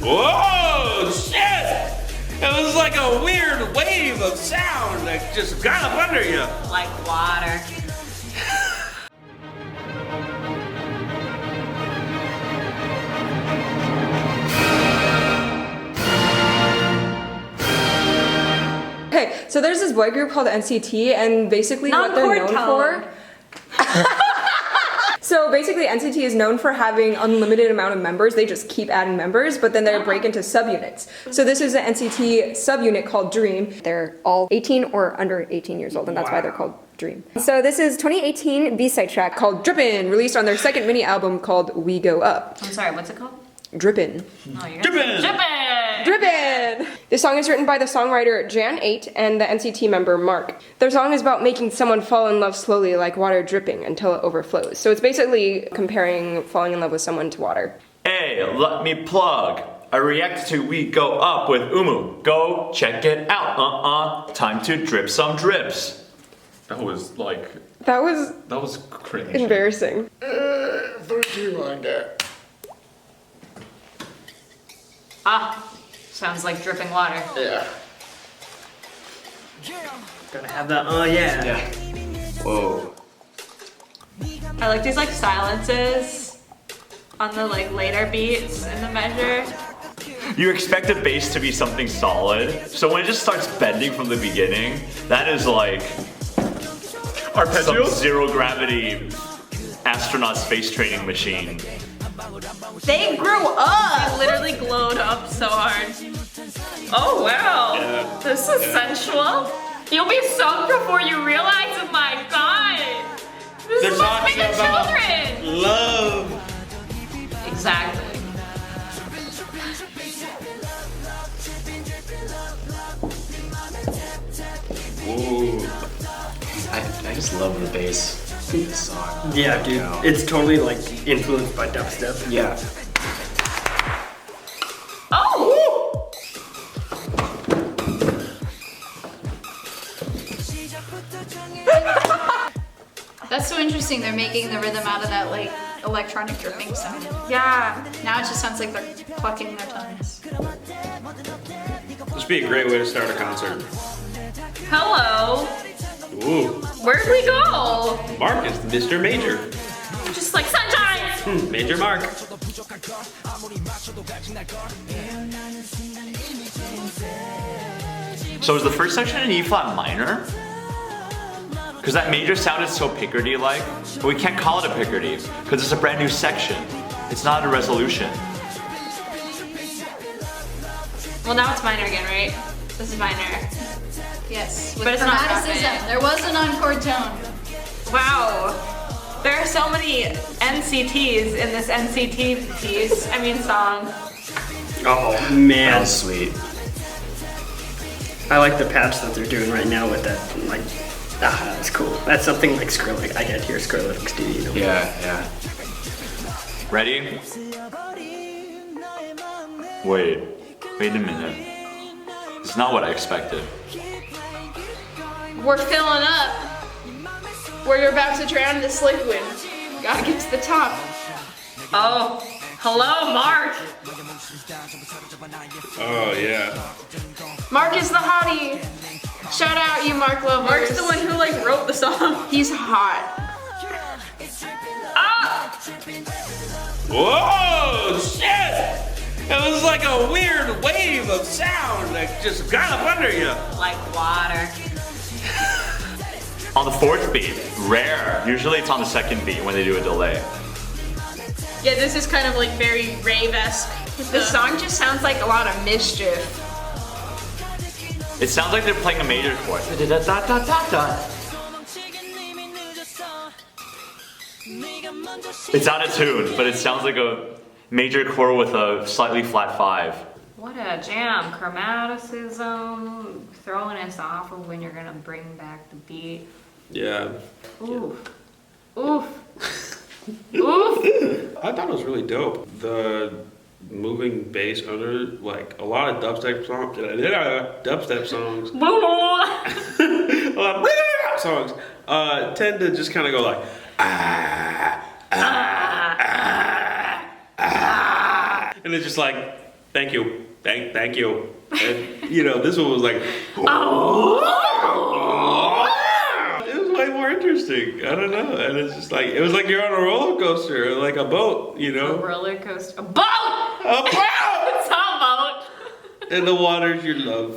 Whoa, shit! It was like a weird wave of sound that just got up under you. Like water. Okay, so there's this boy group called NCT, and basically what they're known for. So basically NCT is known for having unlimited amount of members. They just keep adding members, but then they break into subunits. So this is an NCT subunit called Dream. They're all 18 or under 18 years old, and that's why they're called Dream. So this is 2018 B-side track called Drippin, released on their second mini album called We Go Up. I'm sorry, what's it called? Drippin. Oh, you're Drippin! Drippin! Drippin! This song is written by the songwriter Jan8 and the NCT member Mark. Their song is about making someone fall in love slowly like water dripping until it overflows. So it's basically comparing falling in love with someone to water. Hey, let me plug. I reacted to We Go Up with Umu. Go check it out. Time to drip some drips. That was like... That was cringe. embarrassing. Ah, sounds like dripping water. Yeah. Gotta have that, oh yeah. Yeah. Whoa. I like these like silences on the like later beats in the measure. You expect the bass to be something solid, so when it just starts bending from the beginning, that is like some zero gravity astronaut space training machine. They grew up! They literally glowed up so hard. Oh wow! Yeah. This is sensual. You'll be soaked before you realize, oh my god! This They're must be talking the about children! love. Exactly. Ooh. I just love the bass in this song. Yeah, dude. It's totally like influenced by dubstep. Yeah. Oh! That's so interesting. They're making the rhythm out of that like electronic dripping sound. Yeah. Now it just sounds like they're plucking their tongues. This would be a great way to start a concert. Hello. Ooh. Where'd we go? Mark is Mr. Major. Just like sunshine! Major Mark. So is the first section in E flat minor? Because that major sounded so Picardy-like, but we can't call it a Picardy because it's a brand new section. It's not a resolution. Well, now it's minor again, right? This is minor. Yes, with But it's not chromaticism. happening. There was an encore tone. Wow. There are so many NCTs in this NCT piece. I mean song. Oh That man. was sweet. I like the patch that they're doing right now with that, like, that's cool. That's something like Skrillex. I get here Skrillex do, you know? Yeah. Ready? Wait a minute. It's not what I expected. We're filling up. We're about to drown in this liquid. Gotta get to the top. Oh, hello, Mark. Oh yeah. Mark is the hottie. Shout out, you Mark lovers. Mark's the one who like wrote the song. He's hot. Ah! Whoa, shit! It was like a weird wave of sound that just got up under you. Like water. On the fourth beat, rare. Usually it's on the second beat when they do a delay. Yeah, this is kind of like very rave-esque. The song just sounds like a lot of mischief. It sounds like they're playing a major chord. It's out of tune, but it sounds like a major chord with a slightly flat 5. What a jam. Chromaticism, throwing us off of when you're gonna bring back the beat. Yeah. Oof. Oof. Oof. I thought it was really dope. The moving bass under, like, a lot of dubstep songs. A lot of songs tend to just kind of go like, and and it's just like, thank you, thank you. And, you know, this one was like, it was way more interesting. I don't know, and it's just like, it was like you're on a roller coaster, like a boat, you know? A roller coaster. A boat! A boat! It's not a boat. In the waters you love.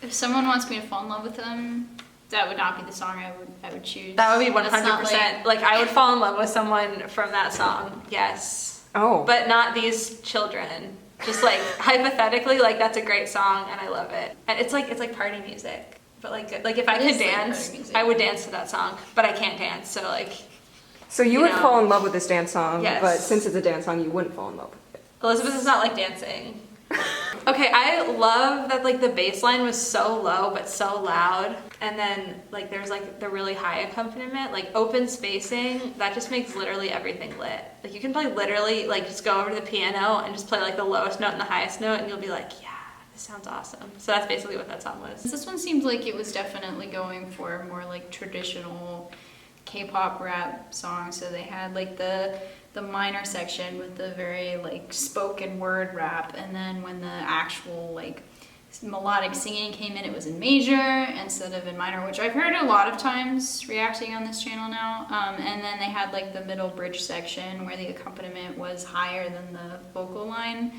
If someone wants me to fall in love with them, that would not be the song I would choose. That would be 100%. That's not Like, I would fall in love with someone from that song. Yes. Oh. But not these children. Just like hypothetically, like that's a great song and I love it. And it's like party music. But like if I It could is like dance, party music. I would dance to that song. But I can't dance, so like So you would fall in love with this dance song, Yes. but since it's a dance song, you wouldn't fall in love with it. Elizabeth is not like dancing. Okay, I love that like the bass line was so low but so loud, and then like there's like the really high accompaniment, like open spacing, that just makes literally everything lit. Like you can play literally like just go over to the piano and just play like the lowest note and the highest note and you'll be like, yeah, this sounds awesome. So that's basically what that song was. This one seemed like it was definitely going for more like traditional K-pop rap songs. So they had like the minor section with the very like spoken word rap, and then when the actual like melodic singing came in, it was in major instead of in minor, which I've heard a lot of times reacting on this channel now. And then they had like the middle bridge section where the accompaniment was higher than the vocal line.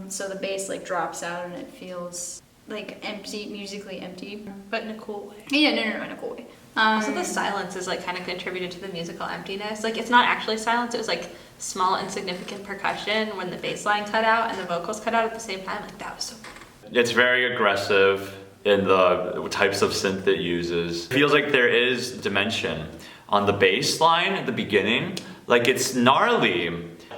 So the bass like drops out and it feels like empty, musically empty, but in a cool way. Yeah, no, in a cool way. Also the silence is like kind of contributed to the musical emptiness. Like it's not actually silence, it was like small insignificant percussion when the bass line cut out and the vocals cut out at the same time. Like that was so cool. It's very aggressive in the types of synth it uses. It feels like there is dimension on the bass line at the beginning. Like it's gnarly.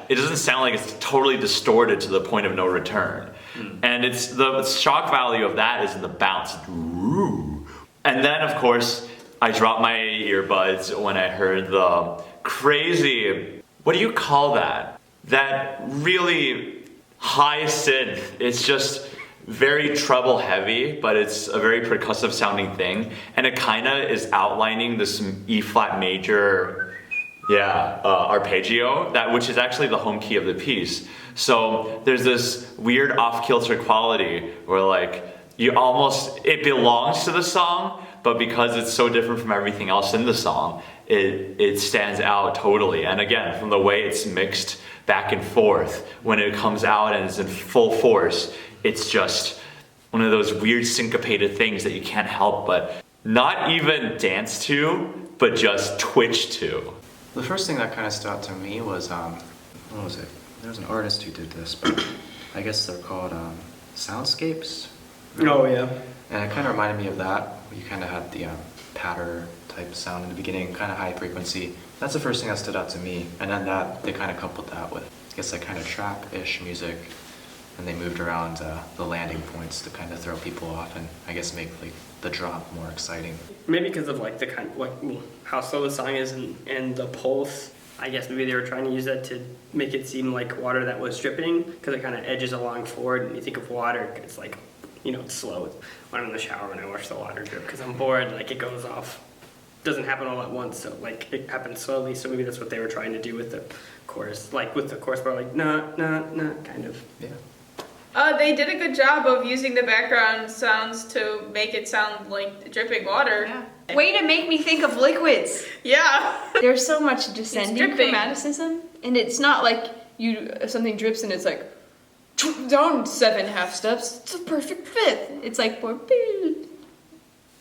It doesn't sound like it's totally distorted to the point of no return. And it's the shock value of that is in the bounce. And then of course, I dropped my earbuds when I heard the crazy, what do you call that? That really high synth. It's just very treble heavy, but it's a very percussive sounding thing. And it kind of is outlining this E flat major, arpeggio, which is actually the home key of the piece. So there's this weird off-kilter quality where like, it belongs to the song, but because it's so different from everything else in the song, it stands out totally. And again, from the way it's mixed back and forth, when it comes out and is in full force, it's just one of those weird syncopated things that you can't help but not even dance to, but just twitch to. The first thing that kind of stood out to me was, what was it? There was an artist who did this, but I guess they're called soundscapes. Oh yeah. And it kind of reminded me of that. You kind of had the patter type sound in the beginning, kind of high frequency. That's the first thing that stood out to me. And then they kind of coupled that with, I guess, like kind of trap-ish music. And they moved around the landing points to kind of throw people off and I guess make like the drop more exciting. Maybe because of like the kind of like how slow the song is and the pulse. I guess maybe they were trying to use that to make it seem like water that was dripping, because it kind of edges along forward, and you think of water, it's like, you know, it's slow. When I'm in the shower and I watch the water drip, because I'm bored, like it goes off. Doesn't happen all at once, so like it happens slowly. So maybe that's what they were trying to do with the chorus, like with the chorus part, like nah, kind of. Yeah. They did a good job of using the background sounds to make it sound like dripping water. Yeah. Way to make me think of liquids. Yeah. There's so much descending dripping. chromaticism, and it's not like something drips and it's like down 7 half steps. It's a perfect fifth. It's like more.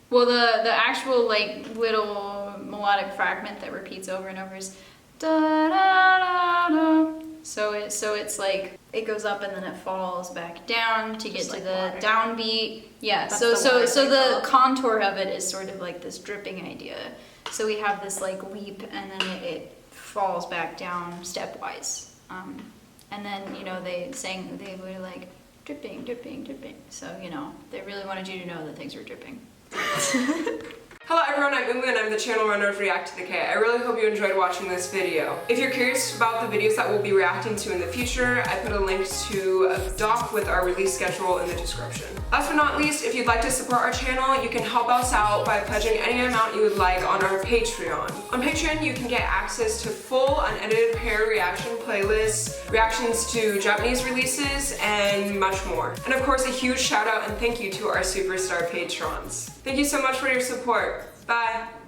Well, the actual like little melodic fragment that repeats over and over is da da da da. So it's like it goes up and then it falls back down to get Just to like the water. downbeat. Yeah. That's So the water the cycle. contour of it is sort of like this dripping idea. So we have this like leap and then it falls back down stepwise. And then they were like dripping, dripping, dripping. So they really wanted you to know that things were dripping. Hello everyone, I'm Umu and I'm the channel runner of ReacttotheK. I really hope you enjoyed watching this video. If you're curious about the videos that we'll be reacting to in the future, I put a link to a doc with our release schedule in the description. Last but not least, if you'd like to support our channel, you can help us out by pledging any amount you would like on our Patreon. On Patreon, you can get access to full unedited pair reaction playlists, reactions to Japanese releases, and much more. And of course, a huge shout out and thank you to our superstar patrons. Thank you so much for your support. Bye.